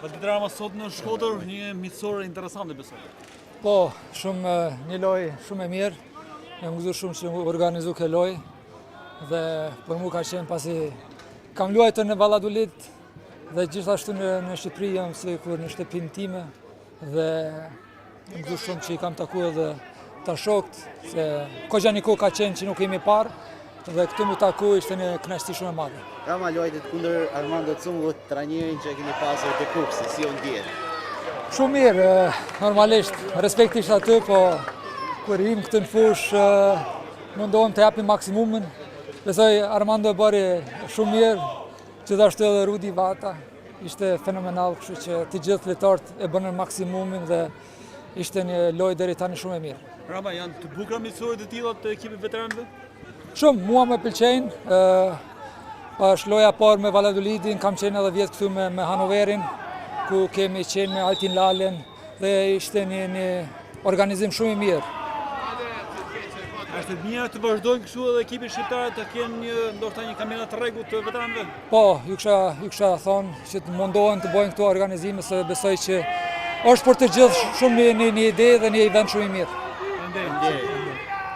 Valtiter Rama sot në Shkodër një miqësore interesante besoj. Po, shumë një lojë shumë e mirë. Jam gëzuar shumë që organizu këtë lojë dhe për mua ka qenë pasi kam luajtur në Valladolid dhe gjithashtu në Shqipëri jam sikur në shtëpinë time dhe jam gëzuar shumë që i kam takuar edhe ta shokët se Koxhaniku ka qenë që nuk kemi parë dhe këtu më taku ishte një kënaqësi shumë e madhe. Rama luajtet kundër Armando Cungut, trajnerin që e keni pasur te Kupsi, si u ndjen? Shumë mirë, normalisht, respektisht aty, po kur im këtë në fush, mundohem të japim maksimumin. Besoj Armando e bëri shumë mirë, gjithashtu edhe Rudi Vata, ishte fenomenal, kështu që të gjithë lojtarët e bënën maksimumin dhe ishte një lojë deri tani shumë e mirë. Rama, janë të bukura miqësore të tilla të ekipit veteranëve? Shumë, mua më pëlqejnë. Është loja parë me Valladolidin, kam qenë edhe vjetë këtu me Hanoverin, ku kemi qenë me Altin Lalen dhe ishte një organizim shumë i mirë. Është mirë të vazhdojnë kështu edhe ekipit shqiptar të kenë ndoshta një kampionat të rregullt të veteranëve? Po, ju kisha thonë që të mundohen të bëjnë këto organizime se besoj që është për të gjithë shumë një ide dhe një event shumë i mirë. Faleminderit.